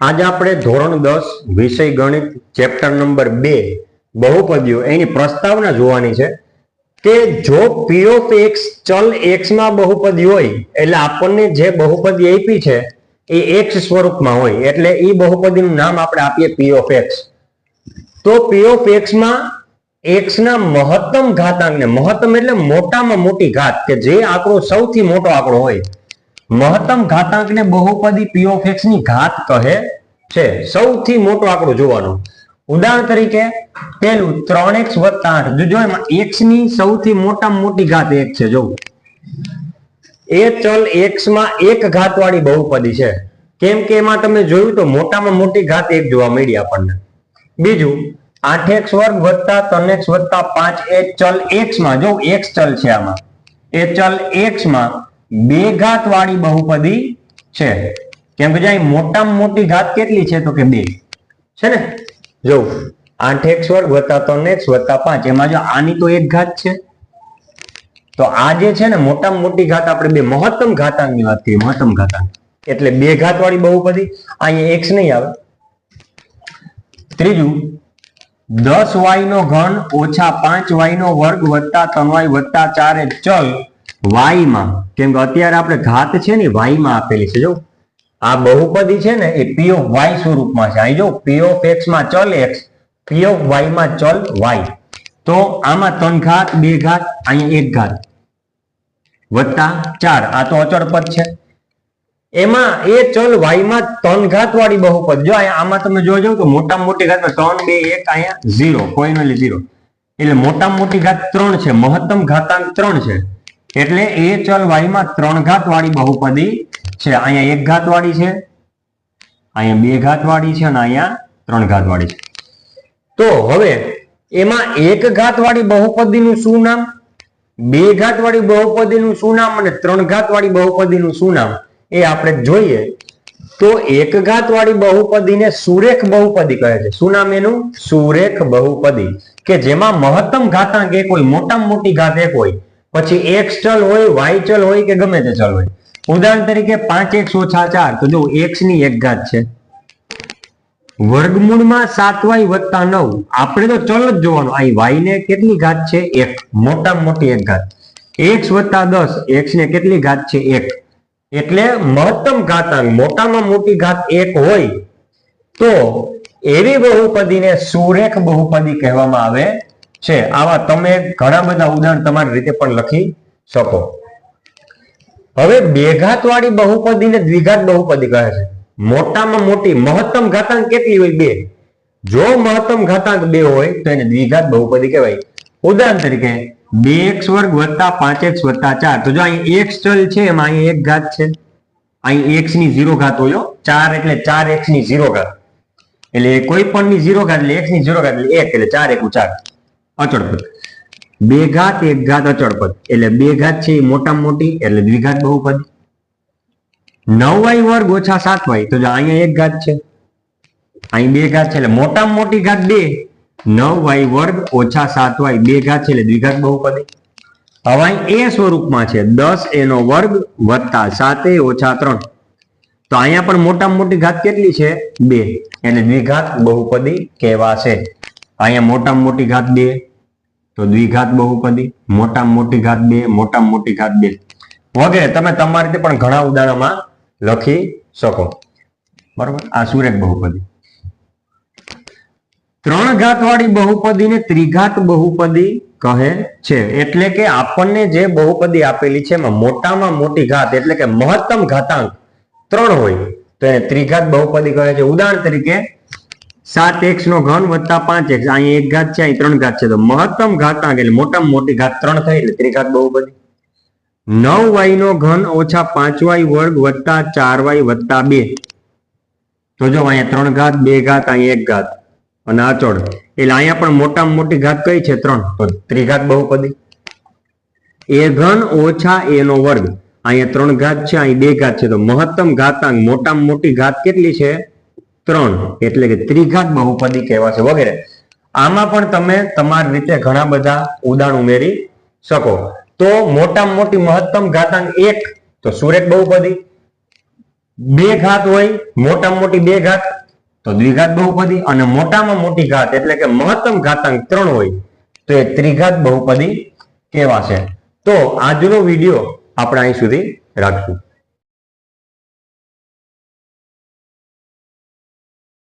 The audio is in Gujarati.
आज આપણે ધોરણ 10 વિષય ગણિત ચેપ્ટર નંબર 2 બહુપદીઓ એની પ્રસ્તાવના જોવાની છે કે જો p of x ચલ x માં બહુપદી હોય એટલે આપણને જે બહુપદી આપી છે એ x સ્વરૂપમાં હોય એટલે એ બહુપદીનું નામ આપણે આપીએ p of x. તો p of x માં x ના મહત્તમ ઘાતાંકને મહત્તમ એટલે મોટામાં મોટી ઘાત કે જે આંકડો સૌથી મોટો આંકડો હોય મહત્તમ ઘાતાંકને બહુપદી p of x ની ઘાત કહે છે. સૌથી મોટો આંકડો જોવાનો. ઉદાહરણ તરીકે પેલું 3x + 8 જો એમાં x ની સૌથી મોટામાં મોટી ઘાત 1 છે. જો એ ચલ x માં એક ઘાત વાળી બહુપદી છે કેમ કે એમાં તમે જોયું તો મોટામાં મોટી ઘાત 1 જોવા મળી આપણને. બીજું 8x² + 3x + 5 એ ચલ x માં જો x ચલ છે આમાં એ ચલ x માં બે ઘાત વાળી બહુપદી છે કેમ કે અહીં મોટામાં મોટી ઘાત કેટલી છે તો કે 2 છે ને. જો 8x² + 3x + 5 એમાં જો આની તો એક ઘાત છે તો આ જે છે ને મોટામાં મોટી ઘાત આપણે બે મહત્તમ ઘાતાંકની વાત કરીએ. મહત્તમ ઘાતાંક એટલે બે ઘાત વાળી બહુપદી અહીંયા x નહીં આવે. ત્રીજું 10y3 - 5y² + 3y + 4 એ ચલ y માં કેમ કે અત્યારે આપણે ઘાત છે ને y માં આપેલી છે. જો આ બહુપદી છે ને એ p of y સ્વરૂપમાં છે. અહીં જો p of x માં ચલ x p of y માં ચલ y તો આમાં 3 ઘાત 2 ઘાત અહીંયા 1 ઘાત + 4 આ તો અચળ પદ છે. એમાં એ ચલ y માં 3 ઘાત વાળી બહુપદ જો આમાં તમે જોજો તો મોટામાં મોટી ઘાત 3 2 1 અહીંયા 0 કોઈનો એટલે 0 એટલે મોટામાં મોટી ઘાત 3 છે મહત્તમ ઘાતાંક 3 છે એટલે એ ચલ y માં 3 ઘાત વાળી બહુપદી છે. અહીંયા 1 ઘાત વાળી છે અહીંયા 2 ઘાત વાળી છે અને અહીંયા 3 ઘાત વાળી છે. તો હવે એમાં 1 ઘાત વાળી બહુપદીનું શું નામ 2 ઘાત વાળી બહુપદીનું શું નામ અને 3 ઘાત વાળી બહુપદીનું શું નામ એ આપણે જોઈએ તો 1 ઘાત વાળી બહુપદીને સુરેખ બહુપદી કહે છે. શું નામ એનું સુરેખ બહુપદી કે જેમાં મહત્તમ ઘાતાંક એક હોય મોટામાં મોટી ઘાત એક હોય પછી x ચલ હોય y ચલ હોય કે ગમે તે ચલ હોય. ઉદાહરણ તરીકે 5x - 4 તો જો x ની એક ઘાત છે વર્ગમૂળમાં 7y + 9 આપણે તો ચલ જ જોવાનું. અહીં y ને કેટલી ઘાત છે 1 મોટામાં મોટી એક ઘાત x + 10 x ને કેટલી ઘાત છે 1 એટલે મહત્તમ ઘાતાંક મોટામાં મોટી ઘાત 1 હોય તો એવી બહુપદીને સુરેખ બહુપદી કહેવામાં આવે છે. આવા તમે ઘણા બધા ઉદાહરણ તમારી રીતે પણ લખી શકો. હવે 2 ઘાત વાળી બહુપદીને દ્વિઘાત બહુપદી કહે છે. મોટામાં મોટી મહત્તમ ઘાતાંક કેટલી હોય 2 જો મહત્તમ ઘાતાંક 2 હોય તો એને દ્વિઘાત બહુપદી કહેવાય. ઉદાહરણ તરીકે 2x² + 5x + 4 તો જો અહીં x ચલ છે એમાં અહીં એક ઘાત છે અહીં x ની 0 ઘાત હોય 4 એટલે 4x ની 0 ઘાત એટલે કોઈ પણ ની 0 ઘાત એટલે x ની 0 ઘાત એટલે 1 એટલે 4 × 4 અચળ પદ. 2 ઘાત 1 ઘાત અચળ પદ એટલે 2 ઘાત છે એ મોટામાં મોટી એટલે દ્વિઘાત બહુપદી. 9y² - 7y તો જો અહીંયા એક ઘાત છે અહીં 2 ઘાત છે એટલે મોટામાં મોટી ઘાત 2 9y² - 7y 2 ઘાત છે એટલે દ્વિઘાત બહુપદી. હવે અહીં એ સ્વરૂપમાં છે 10a² + 7a - 3 તો અહીંયા પણ મોટામાં મોટી ઘાત કેટલી છે 2 એટલે દ્વિઘાત બહુપદી કહેવાશે. અહીંયા મોટામાં મોટી ઘાત 2 તો દ્વિઘાત બહુપદી મોટામાં મોટી ઘાત 2 મોટામાં મોટી ઘાત 2 વગેરે તમે તમારી રીતે પણ ઘણા ઉદાહરણોમાં લખી શકો. બરોબર. આ સુરેખ બહુપદી. 3 ઘાત વાળી બહુપદીને ત્રિઘાત બહુપદી કહે છે. એટલે કે આપણને જે બહુપદી આપેલી છે એમાં મોટામાં મોટી ઘાત એટલે કે મહત્તમ ઘાતાંક 3 હોય તો એને ત્રિઘાત બહુપદી કહે છે. ઉદાહરણ તરીકે 7x3 + 5x અહીં એક ઘાત છે અહીં 3 ઘાત છે તો મહત્તમ ઘાતાંક એટલે મોટામાં મોટી ઘાત 3 થઈ એટલે ત્રિઘાત બહુપદી. 9y3 - 5y² + 4y + 2 તો જો અહીંયા 3 ઘાત 2 ઘાત અહીં 1 ઘાત અને અચળ એટલે અહીંયા પણ મોટામાં મોટી ઘાત કઈ છે 3 તો ત્રિઘાત બહુપદી. a3 - a² અહીંયા 3 ઘાત છે અહીં 2 ઘાત છે તો મહત્તમ ઘાતાંક મોટામાં મોટી ઘાત કેટલી છે 3 એટલે કે ત્રિઘાત બહુપદી કહેવાશે વગેરે. આમાં પણ તમે તમારી રીતે ઘણા બધા ઉદાહરણ ઉમેરી શકો. તો મોટામાં મોટી મહત્તમ ઘાતાંક 1 તો સુરેખ બહુપદી બે ઘાત હોય, મોટામાં મોટી બે ઘાત તો દ્વિઘાત બહુપદી, અને મોટામાં મોટી ઘાત એટલે કે મહત્તમ ઘાતાંક 3 હોય તો એ ત્રિઘાત બહુપદી કહેવાશે. તો આજનો વિડીયો આપણે અહીં સુધી રાખશું.